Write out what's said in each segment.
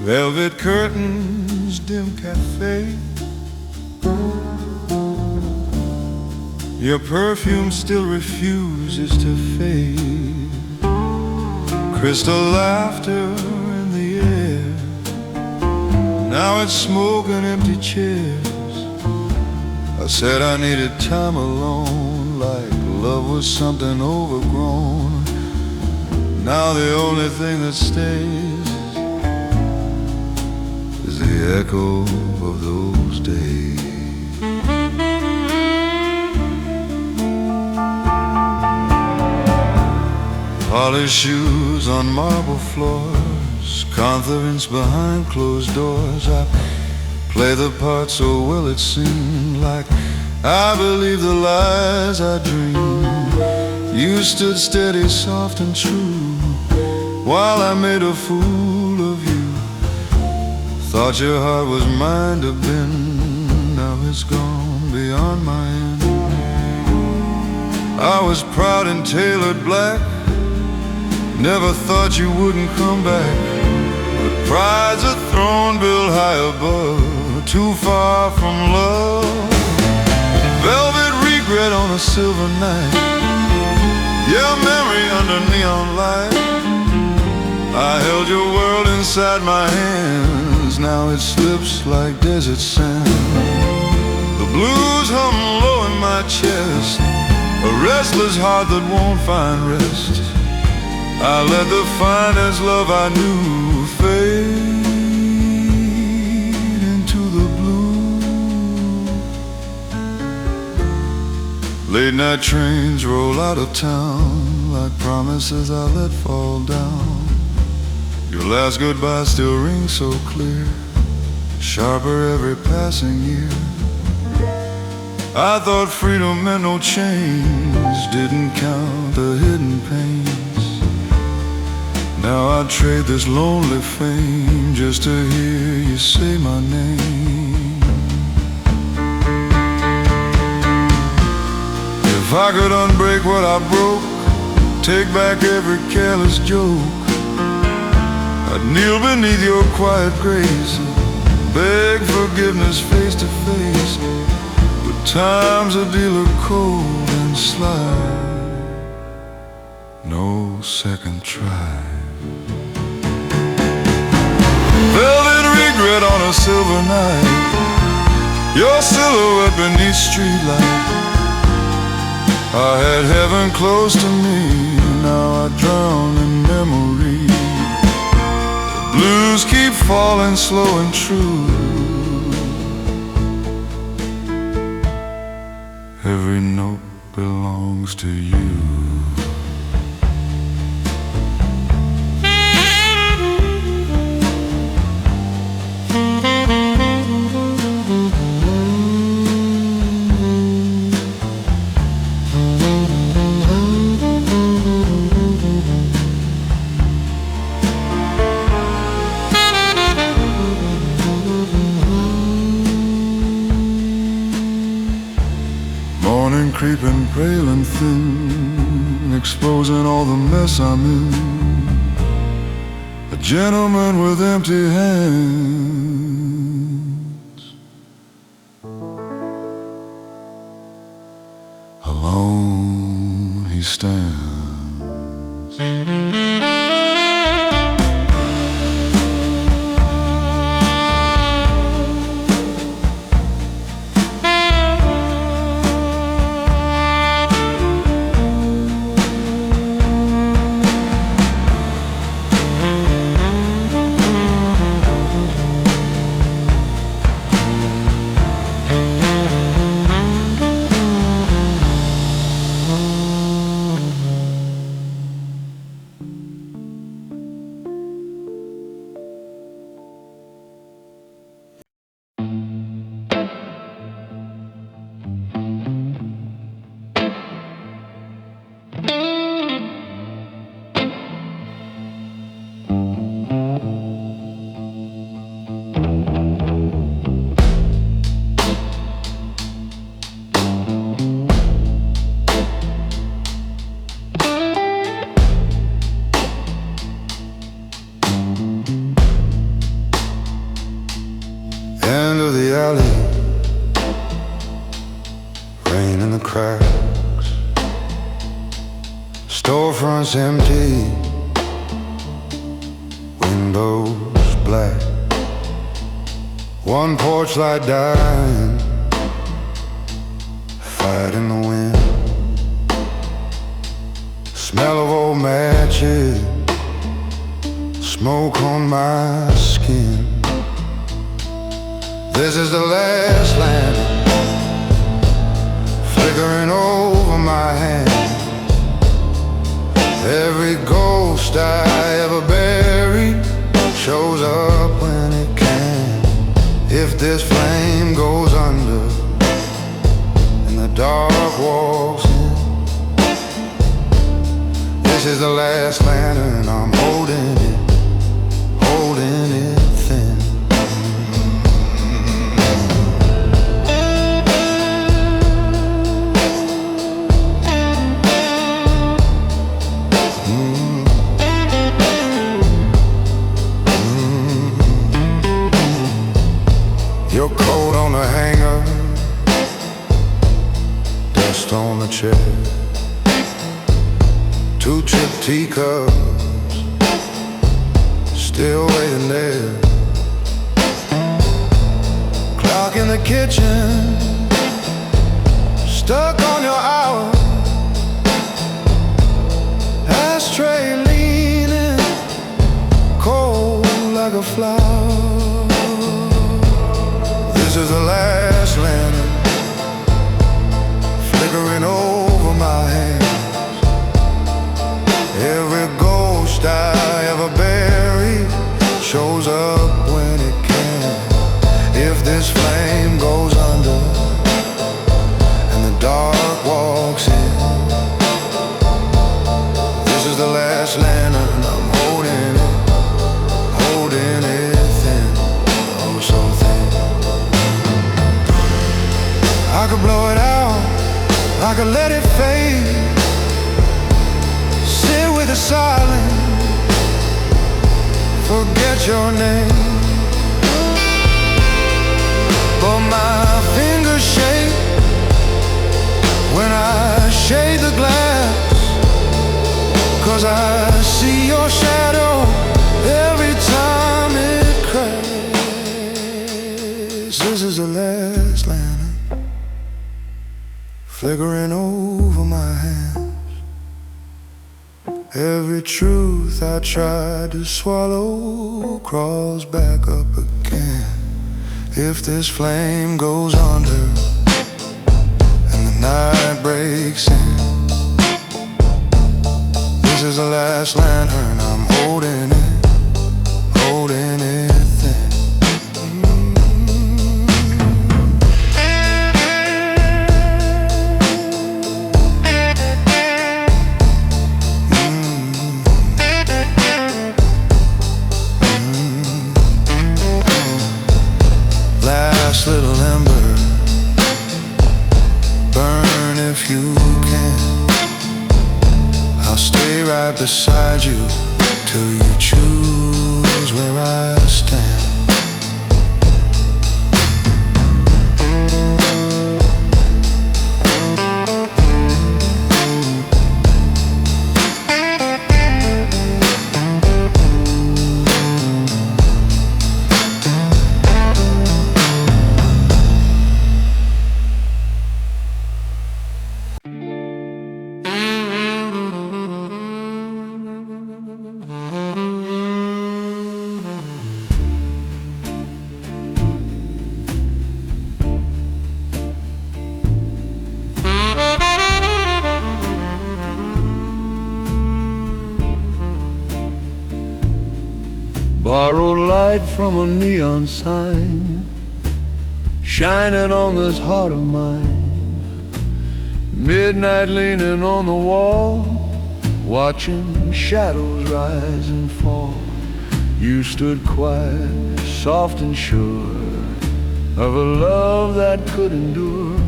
Velvet curtains, dim cafe. Your perfume still refuses to fade. Crystal laughter in the air. Now it's smoke and empty chairs. I said I needed time alone, like love was something overgrown. Now the only thing that stays is the echo of those days. Polished shoes on marble floors, confidence behind closed doors. I play the part so well it seemed like I believed the lies I dreamed. You stood steady, soft and true, while I made a fool of you. Thought your heart was mine to bend. Now it's gone beyond my end. I was proud and tailored black, never thought you wouldn't come back. But pride's a throne built high above, too far from love. Velvet regret on a silver night, your memory under neon light. I held your world inside my hands, now it slips like desert sand. The blues hum low in my chest, a restless heart that won't find rest. I let the finest love I knew fade into the blue. Late night trains roll out of town like promises I let fall down. Your last goodbye still rings so clear, sharper every passing year. I thought freedom meant no chains, didn't count the hidden pains. Now I'd trade this lonely fame just to hear you say my name. If I could unbreak what I broke, take back every careless joke, I'd kneel beneath your quiet grace, beg forgiveness face to face. But time's a dealer cold and sly, no second try. Velvet regret on a silver night, your silhouette beneath streetlight. I had heaven close to me, now I drown in memory. The blues keep falling slow and true. Every note belongs to you. Morning creeping pale and thin, exposing all the mess I'm in. A gentleman with empty hands, alone he stands. storefronts empty, windows black, one porch light dying, fight in the wind, smell of old matches, smoke on my skin. This is the last lantern flickering over my hand. Every ghost I ever buried shows up when it can. If this flame goes under and the dark walks in, this is the last lantern. I'm holding it thin. Your coat on the hanger, dust on the chair, two chipped teacups still waiting there, clock in the kitchen stuck on your hour, ashtray leaning cold like a flower. This is the last lantern flickering over my hands. Every ghost I ever buried shows up when it can. If this flame goes under and the dark walks in, this is the last lantern. I'm holding it thin, oh so thin. I could blow it out, I could let it fade, sit with the silence, forget your name. But my fingers shake when I shade the glass, 'cause I see your shadow every time it cracks. This is the last lantern flickering over my hands. Every truth I tried to swallow crawls back up again. If this flame goes under and the night breaks in, this is the last lantern. I'm holding it thin. Last little ember, burn if you can. I'll stay right beside you till you choose where I stand. Borrowed light from a neon sign, shining on this heart of mine. Midnight leaning on the wall, watching shadows rise and fall. You stood quiet, soft and sure of a love that could endure.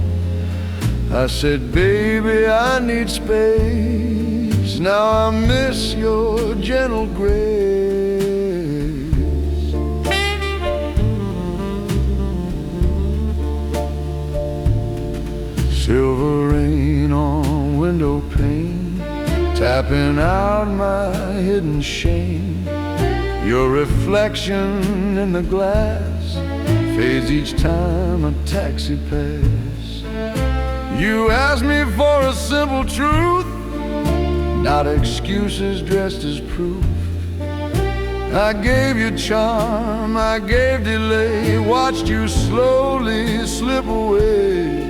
I said, baby, I need space. Now I miss your gentle grace. Silver rain on window pane, tapping out my hidden shame. Your reflection in the glass fades each time a taxi passes. You asked me for a simple truth, not excuses dressed as proof. I gave you charm, I gave delay, watched you slowly slip away.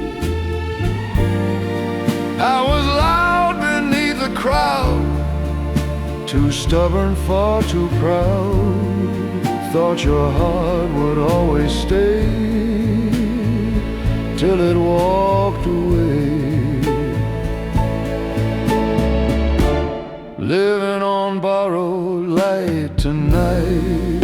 I was loud beneath the crowd, too stubborn, far too proud. Thought your heart would always stay, till it walked away. Living on borrowed light tonight.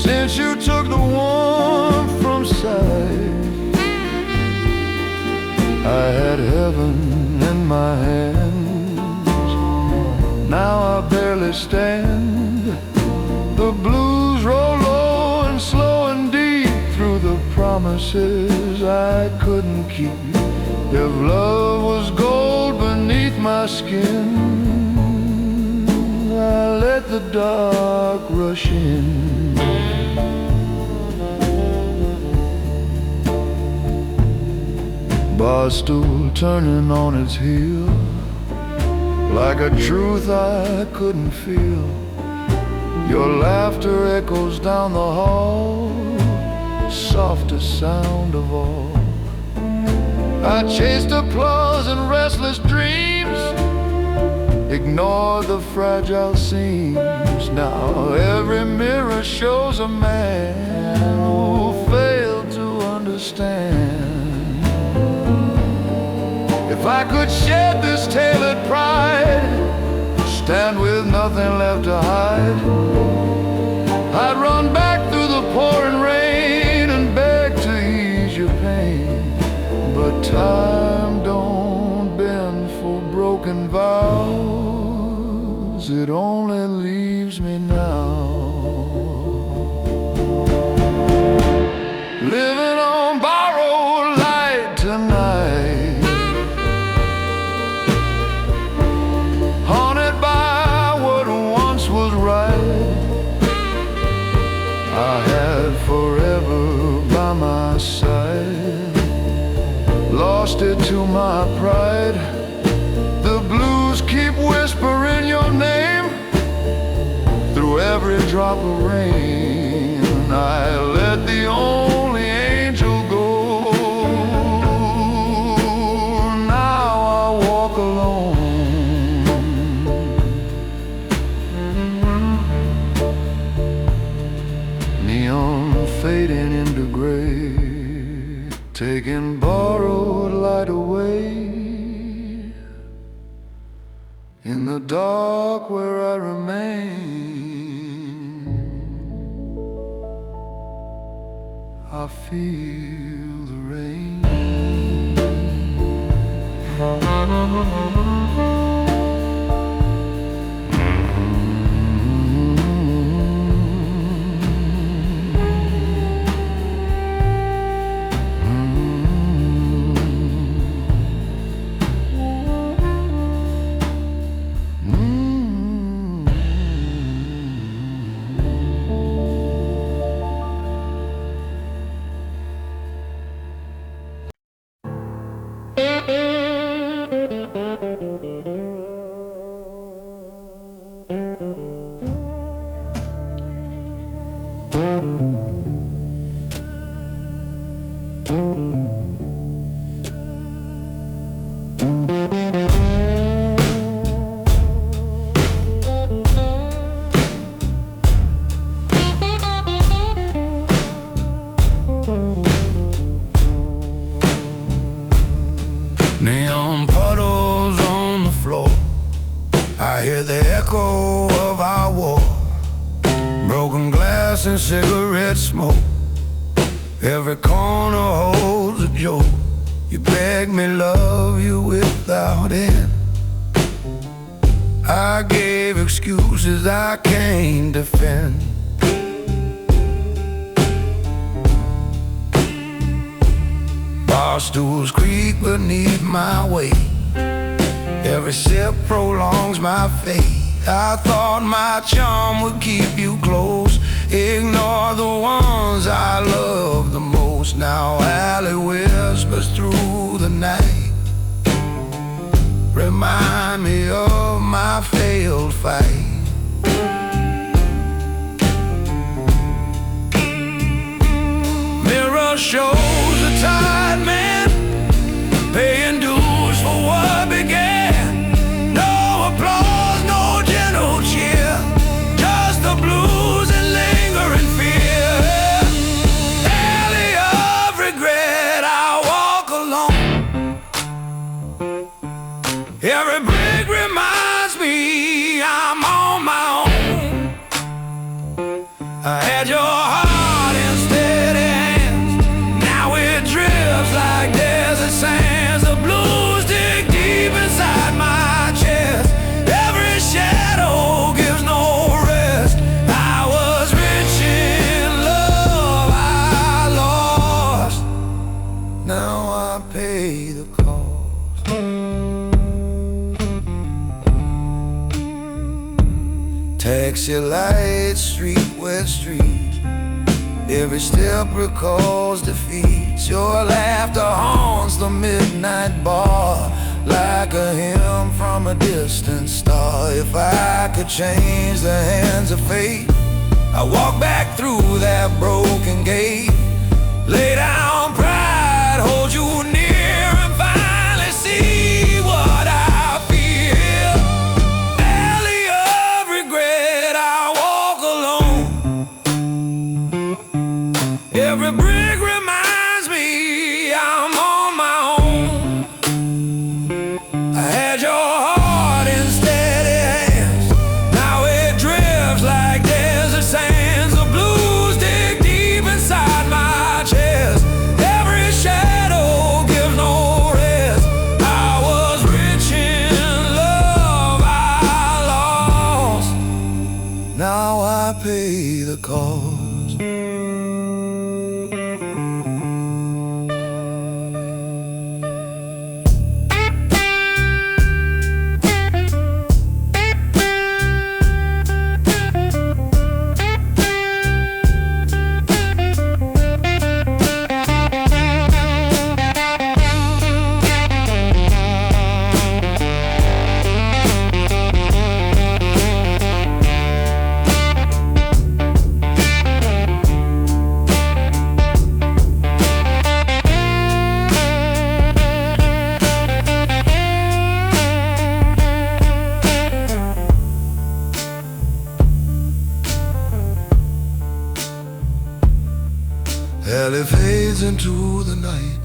Since you took the warmth from sight, I had heaven in my hands. Now I barely stand. The blues roll low and slow and deep through the promises I couldn't keep. If love was gold beneath my skin, I let the dark rush in. Bar stool turning on its heel, like a truth I couldn't feel. Your laughter echoes down the hall, softest sound of all. I chased applause and restless dreams, ignored the fragile seams. Now every mirror shows a man who failed to understand. If I could shed this tailored pride, stand with nothing left to hide, I'd run back through the pouring rain and beg to ease your pain. But time don't bend for broken vows, it only leaves me now, living on borrowed light tonight, haunted by what once was right. I had forever by my side, lost it to my pride. The blues keep whispering your name through every drop of rain. I let the only angel go. Now I walk alone, neon fading into gray, taking borrowed light away. In the dark where I remain, I feel the rain. Neon puddles on the floor, I hear the echo of our war. Broken glass and cigarette smoke, every corner holds a joke. You beg me love you without end. I gave excuses I can't defend. bar stools creak beneath my weight. Every sip prolongs my fate. I thought my charm would keep you close, ignore the ones I love the most. Now alley whispers through the night remind me of my failed fight. Mirror shows a tired man paying dues for what began. No applause, no gentle cheer, just the blues and lingering fear. Alley of regret, I walk alone. Every brick reminds me I'm on my own. I had your heart in steady hands, now it drifts like desert sands. The blues dig deep inside my chest, every shadow gives no rest. I was rich in love, I lost, now I pay the cost. Taxi lights, street wet streets, every step recalls defeat. Your laughter haunts the midnight bar like a hymn from a distant star. If I could change the hands of fate, I walk back through that broken gate. Lay down pride, hold you near, and finally see what I feel. Alley of regret, I walk alone. Every brick reminds me I'm on my own. I had your heart in steady hands, now it drifts like desert sands. The blues dig deep inside my chest, every shadow gives no rest. I was rich in love, I lost, now I pay the cost. Alley fades into the night,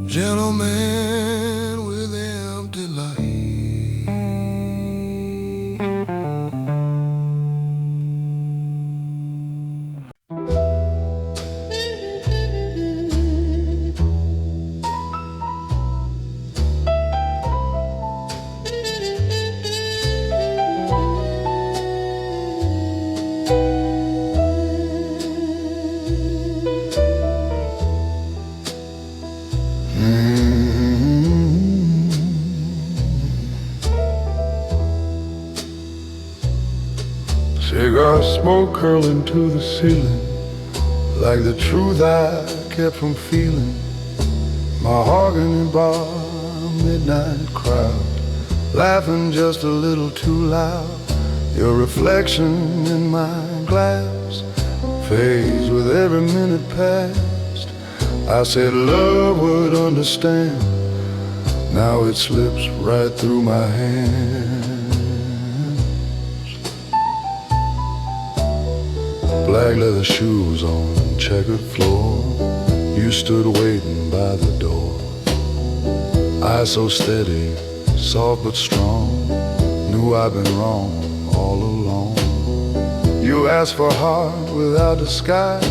gentleman with empty light. Cigar smoke curling to the ceiling, like the truth I kept from feeling. Mahogany bar, midnight crowd, laughing just a little too loud. Your reflection in my glass fades with every minute past. I said love would understand, now it slips right through my hands. Black leather shoes on checkered floor, you stood waiting by the door. Eyes so steady, soft but strong, knew I'd been wrong all along. You asked for heart without disguise,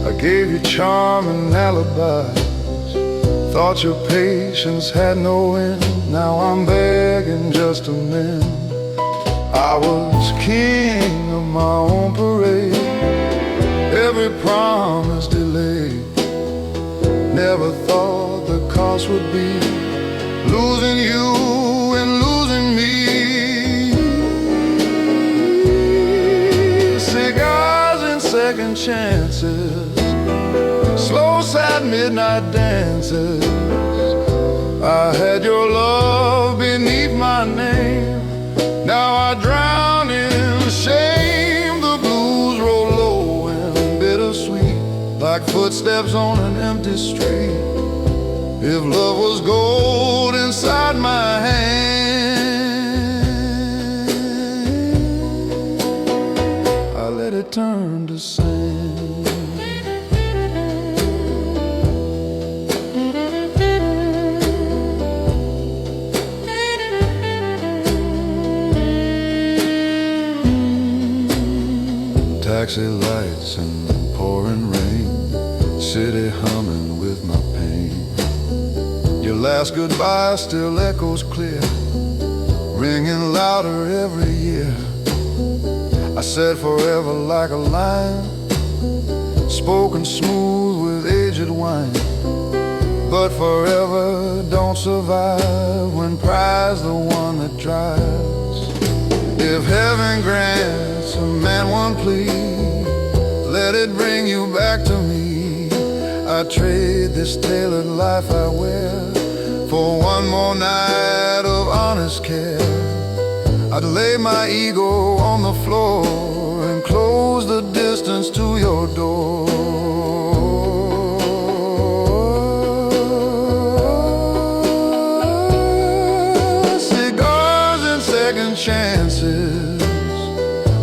I gave you charm and alibis. Thought your patience had no end, now I'm begging just to mend. I was king of my own parade, every promise delayed. never thought the cost would be losing you and losing me. Cigars and second chances, slow sad midnight dances. I had your love beneath my name. Now I drown in shame. The blues roll low and bittersweet, like footsteps on an empty street. If love was gold inside my hand, I let it turn to sand. Taxi lights and pouring rain, city humming with my pain. Your last goodbye still echoes clear, ringing louder every year. I said forever like a line, spoken smooth with aged wine. But forever don't survive when pride's the one that drives. If heaven grants a man one plea, let it bring you back to me. I'd trade this tailored life I wear for one more night of honest care. I'd lay my ego on the floor and close the distance to your door. Cigars and second chances,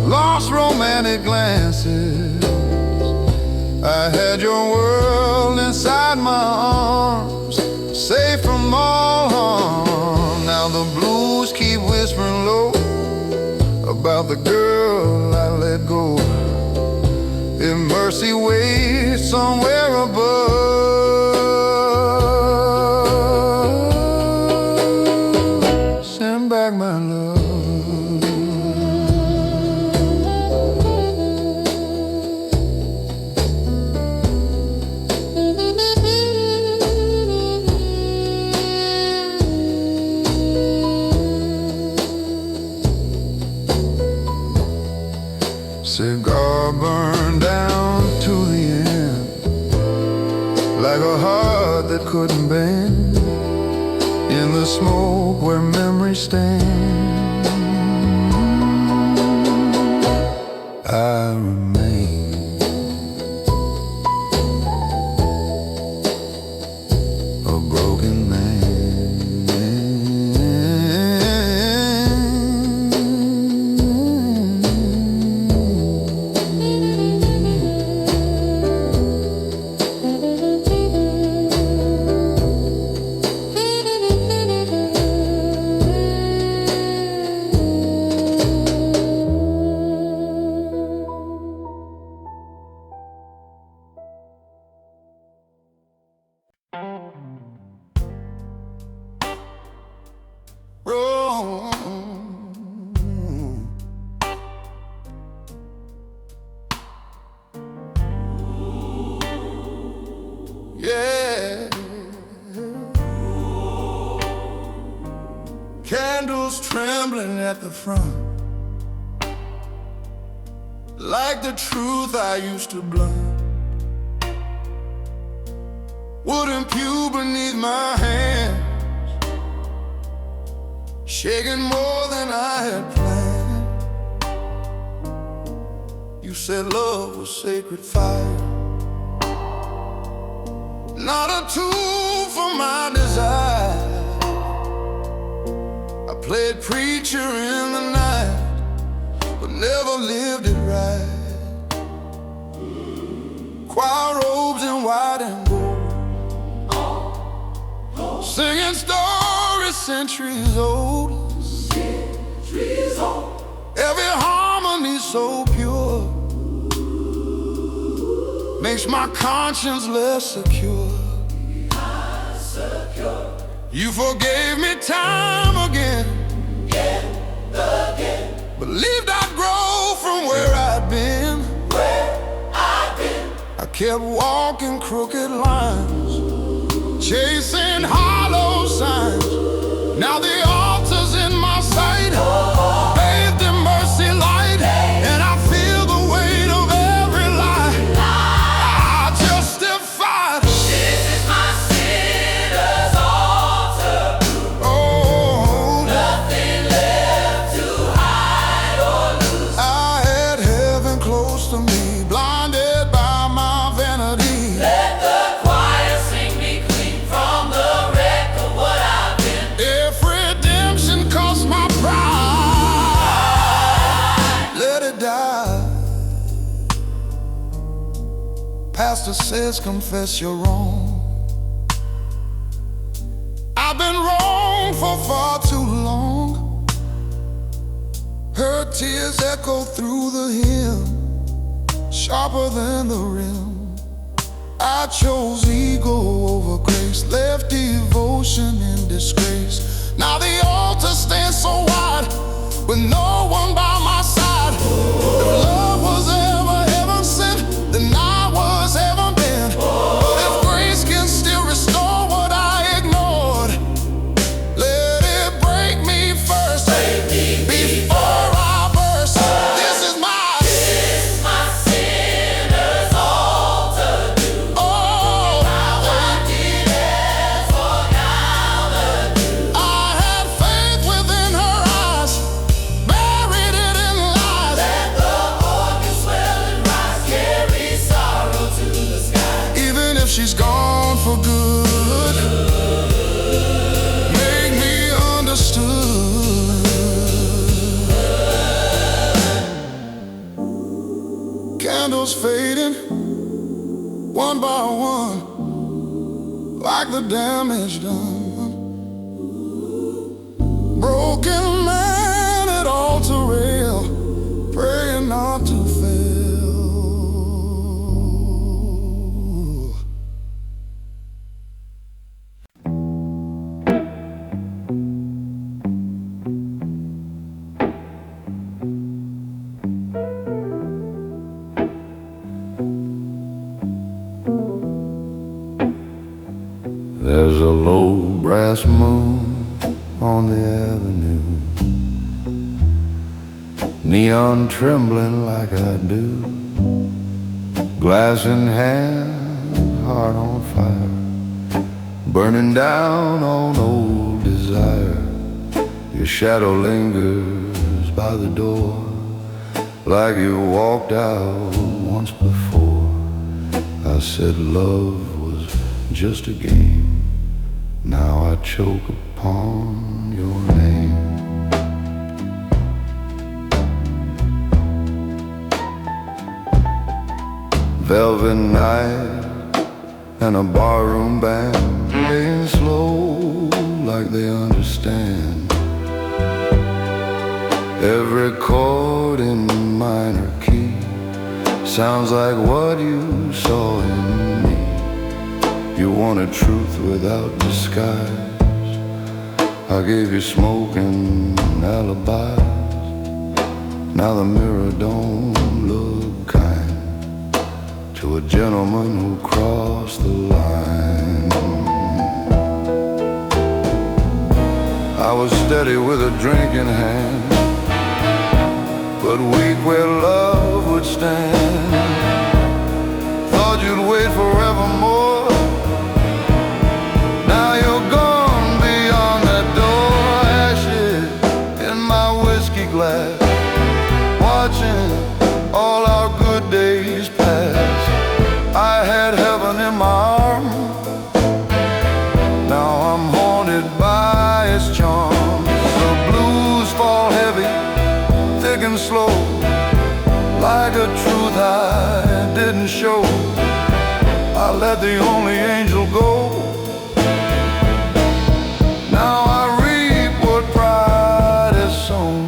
lost romantic glances. I had your world inside my arms, safe from all harm. Now the blues keep whispering low about the girl I let go. If mercy waits somewhere above, send back my love. Cigar burned down to the end, like a heart that couldn't bend, in the smoke where memories stand. I remain a broken man. Yeah. Candles trembling at the front, like the truth I used to blunt. Wooden pew beneath my hands, shaking more than I had planned. You said love was sacred fire, not a tool for my desire. I played preacher in the night, but never lived it right. Choir robes in white and gold, singing stories centuries old. Every harmony so pure makes my conscience less secure. You forgave me time again, believed I'd grow from where I'd been. I kept walking crooked lines, chasing hollow signs. Now the altar's in my sight, bathed in mercy light, and I feel the weight of every lie I justified. This is my sinner's altar. Oh, Nothing left to hide or lose. I had heaven close to me, blinded by my vanity. Let the choir sing me clean from the wreck of what I've been. If redemption costs my pride, let it die. Pastor says confess you're wrong. I've been wrong for far too long. Her tears echo through the hymn, sharper than the rim. I chose ego over grace, left devotion in disgrace. Now the altar stands so wide, with no one by my side. If love was ever heaven sent, then I was heaven bent. But if grace can still restore what I ignored, let it break me first, before I burst. This is my Sinner's altar. oh, Emptiness for Calvary. I had faith within her eyes, buried it in lies. Let the organ swell and rise, carry sorrow to the sky. Even if she's gone for good, make me understood. Candles fading, one by one, like the damage done. Broken man at altar rail, praying not to fail. There's a low brass moon on the avenue, neon trembling like I do, glass in hand, heart on fire, burning down on old desire. Your shadow lingers by the door, like you walked out once before. I said love was just a game. Now I choke upon your name. Velvet night and a barroom band playing slow like they understand. Every chord in minor key sounds like what you saw in me. You wanted truth without disguise. I gave you smoke and alibis. Now the mirror don't look kind to a gentleman who crossed the line. I was steady with a drink in hand, but weak where love would stand. Thought you'd wait forevermore. Now you're gone beyond that door. Ashes in my whiskey glass, watching all our good days pass. I had heaven in my arms. Now I'm haunted by its charms. The blues fall heavy, thick and slow, like a truth I didn't show. I let the only angel go. Now I reap what pride has sown.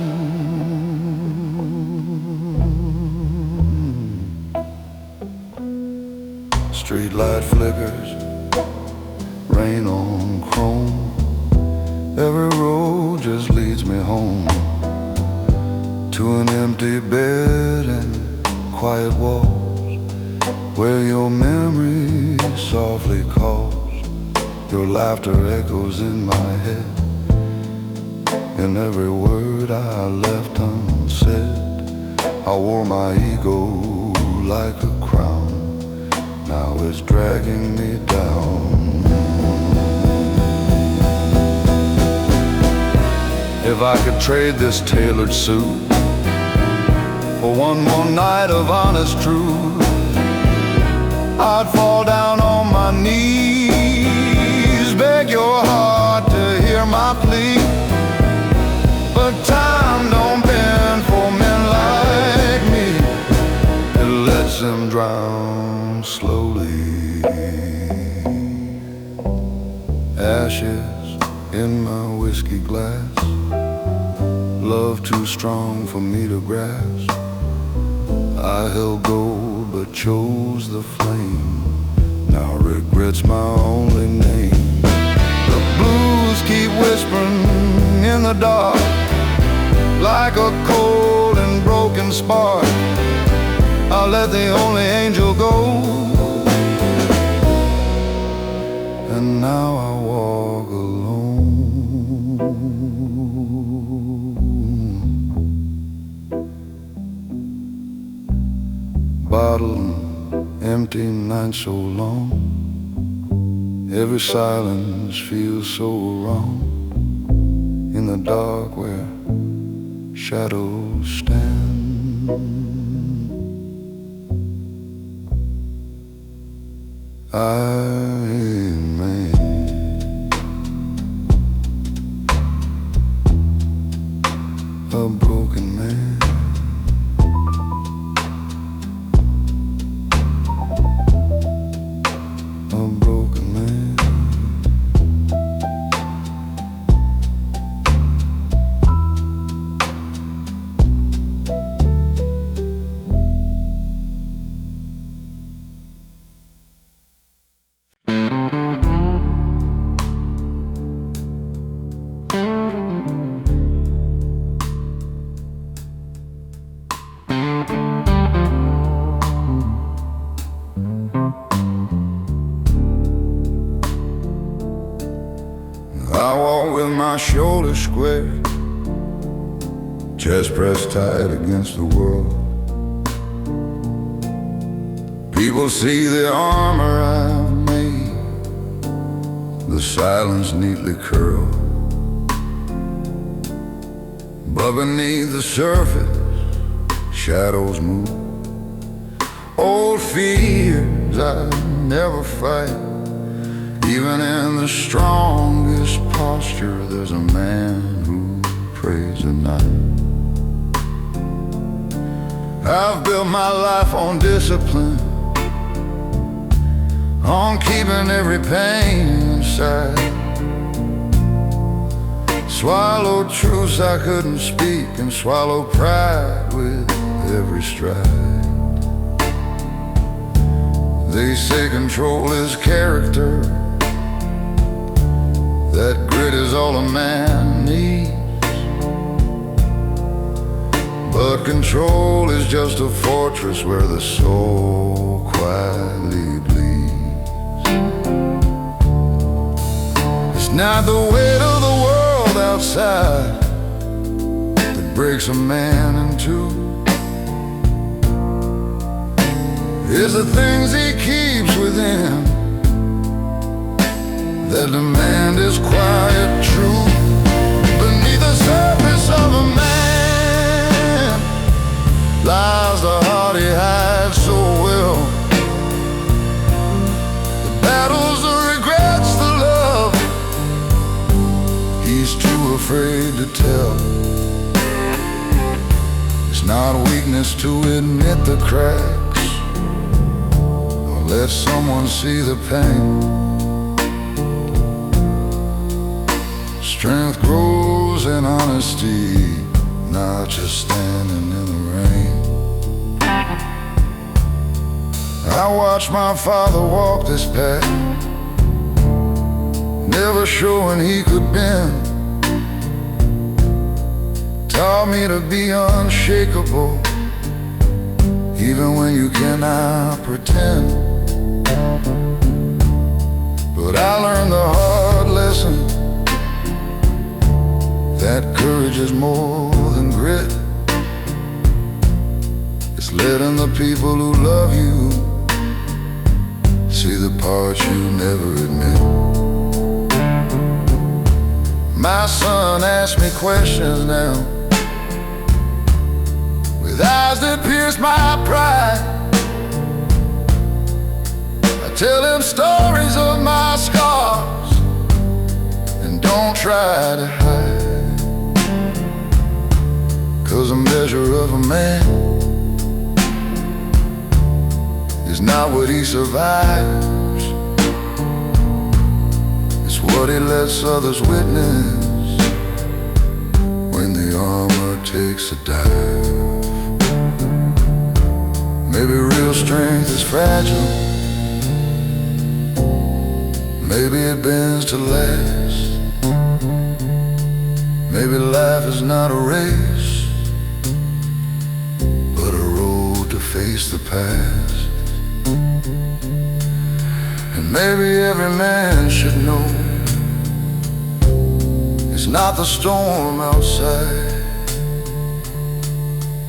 Street light flickers, rain on chrome. Every road just leads me home, to an empty bed and quiet walls, where your memory softly calls. echoes in my head, in every word I left unsaid. I wore my ego like a crown, now it's dragging me down. If I could trade this tailored suit for one more night of honest truth, I'd fall down on my knees, beg your heart to hear my plea. But time don't bend for men like me, it lets them drown slowly. Ashes in my whiskey glass, love too strong for me to grasp. I held gold but chose the flame, now regret's my only name. The blues keep whispering in the dark, like a cold and broken spark. I'll let the only angel go, and now I walk alone. Bottle and empty night so long, every silence feels so wrong. In the dark where shadows stand, Amen. A broken man, a broken man. I walk with my shoulders square, chest pressed tight against the world. People see the armor I've made, the silence neatly curled. But beneath the surface, shadows move. Old fears I never fight. Even in the strongest posture, there's a man who prays at night. I've built my life on discipline, on keeping every pain inside. Swallowed truths I couldn't speak, and swallow pride with every stride. They say control is character, that grit is all a man needs. But control is just a fortress where the soul quietly bleeds. It's not the weight of the world outside that breaks a man in two. It's the things he keeps within that demand his quiet truth. Beneath the surface of a man lies the heart he hides so well. The battles, the regrets, the love he's too afraid to tell. It's not weakness to admit the cracks, or let someone see the pain. Strength grows in honesty, not just standing in the rain. I watched my father walk this path, never showing he could bend. Taught me to be unshakable, even when you cannot pretend. But I learned the hard lesson lesson that courage is more than grit. It's letting the people who love you see the parts you never admit. My son asks me questions now, with eyes that pierce my pride. I tell him stories of my scars and don't try to hide, 'cause a measure of a man is not what he survives, it's what he lets others witness when the armor takes a dive. Maybe real strength is fragile, maybe it bends to last. Maybe life is not a race, but a road to face the past. And maybe every man should know it's not the storm outside,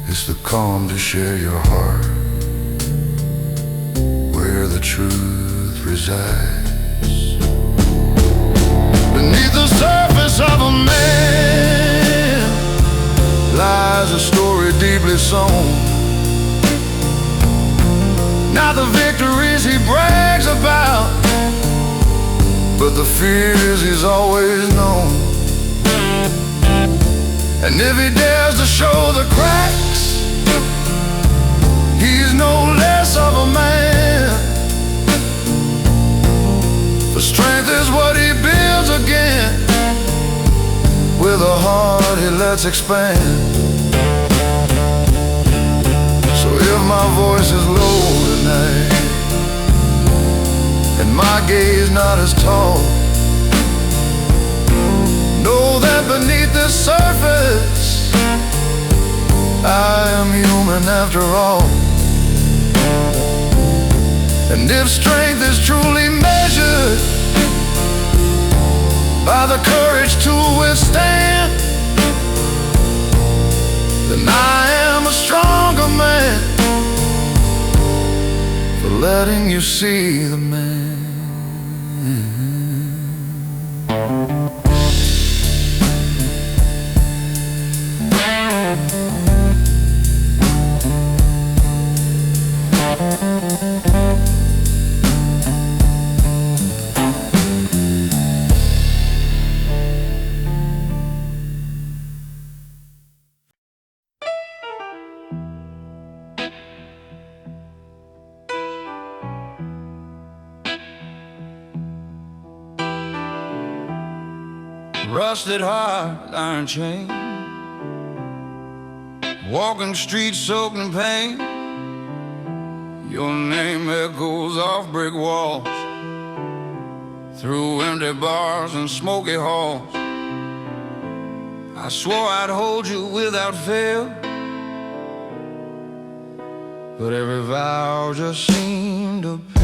it's the calm to share your heart, where the truth resides. Beneath the surface of a man lies a story deeply sown. Not the victories he brags about, but the fears he's always known. And if he dares to show the cracks, he's no less of a man. For strength is what he builds again, with a heart he lets expand. So if my voice is low tonight, and my gaze not as tall, know that beneath this surface I am human after all. And if strength is truly measured by the courage to withstand, then I am a stronger man for letting you see the man. Rusted heart, iron chain, walking streets soaked in pain. Your name echoes off brick walls, through empty bars and smoky halls. I swore I'd hold you without fail, but every vow just seemed to pale.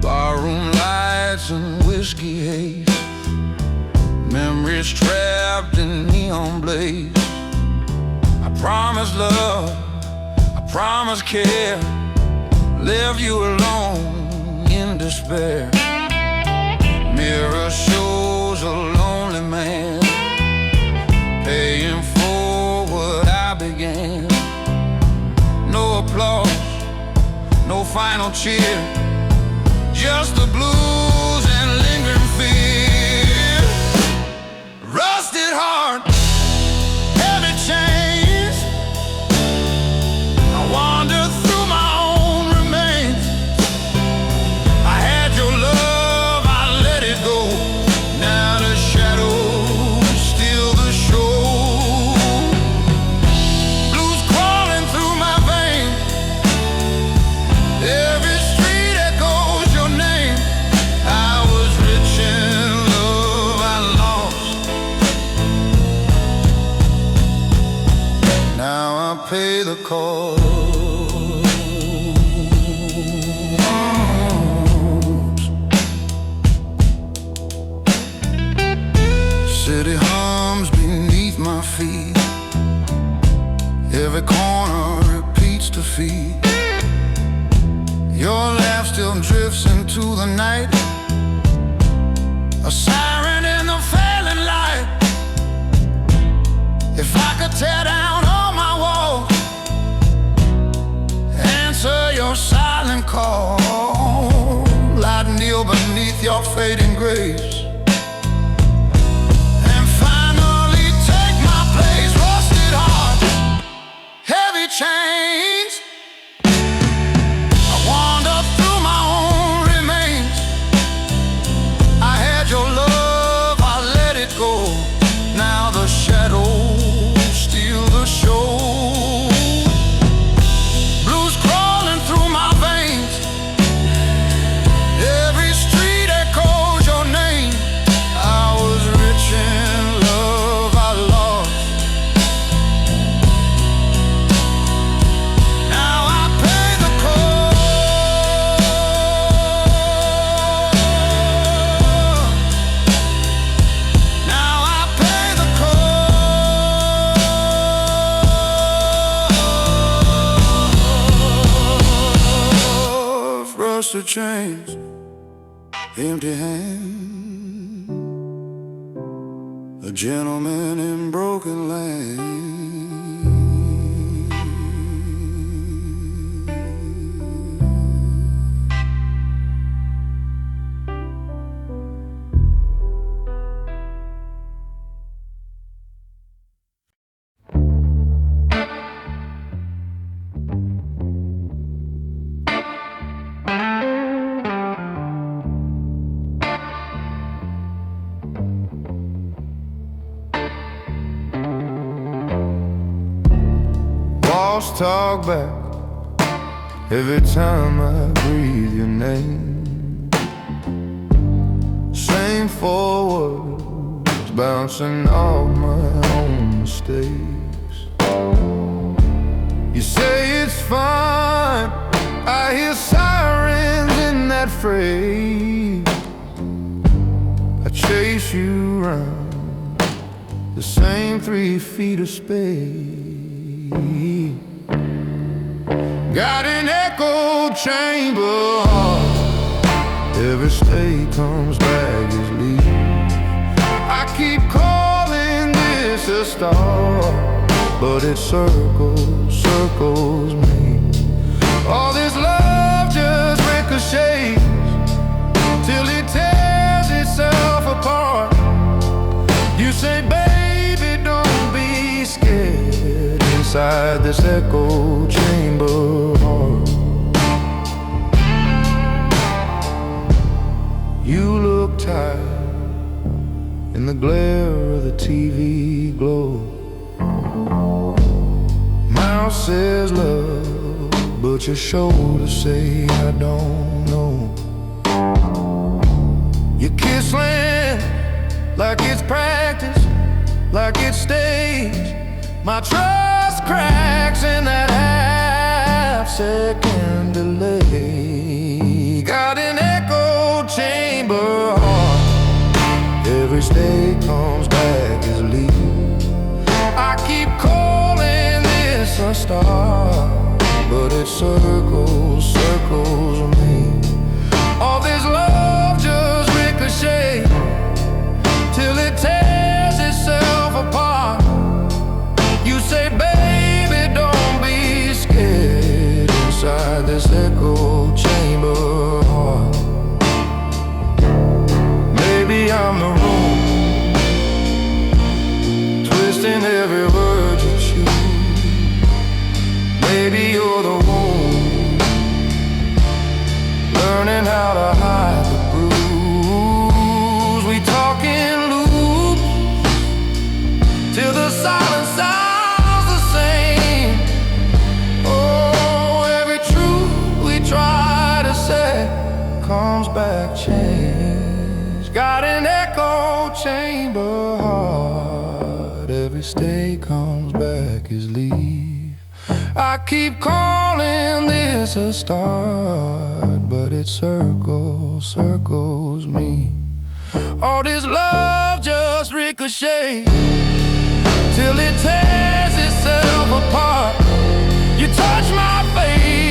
Barroom lights and whiskey haze, memories trapped in neon blaze. I promised love, I promised care, left you alone in despair. Mirror shows a lonely man, paying for what I began. No applause, no final cheer, just the blues and lingering fear. Rusted heart, heavy chains, I wander through my own remains. I had your love, I let it go. Now the shadows steal the show. Blues crawling through my veins, every street echoes your name. I was rich in Your laugh still drifts into the night, a siren in the failing light. If I could tear down all my walls, answer your silent call, I'd kneel beneath your fading grace and finally take my place. Rusted heart, heavy chains, I wander through my own remains. I had your love, I let it go. Now the shadows steal the show. Blues crawling through my veins, every street echoes your name. I was rich in love I lost, now I pay the cost. Now I pay the cost. Rusted chains, empty hands, a gentleman in broken land. Walls talk back every time I breathe your name. Same four words bouncing off my own mistakes. You say it's fine, I hear sirens in that phrase. I chase you round the same 3 feet of space. Got an echo chamber heart, every state comes back as leave. I keep calling this a star, but it circles, circles me. All this love just ricochets till it tears itself apart. You say, baby, don't be scared, inside this echo chamber heart. You look tired in the glare of the TV glow. Mouth says love, but your shoulders say I don't know. You kiss land like it's practice, like it's staged. My trust cracks in that half-second delay. Got an echo chamber heart, every state comes back as leave. I keep calling this a star, but it circles, circles me. All this love just ricochets till it tears itself apart. You say, baby, don't be scared, inside this echo chamber heart. Maybe I'm the wrong, twisting every word you choose. Maybe you're the one, learning how to hide the bruise. We talk in loops till the silence sounds the same. Oh, every truth we try to say comes back changed. Got an echo chamber heart, every state comes back as leave. I keep calling this a start, but it circles, circles me. All this love just ricochets till it tears itself apart. You touch my face,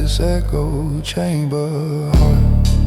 this echo chamber heart.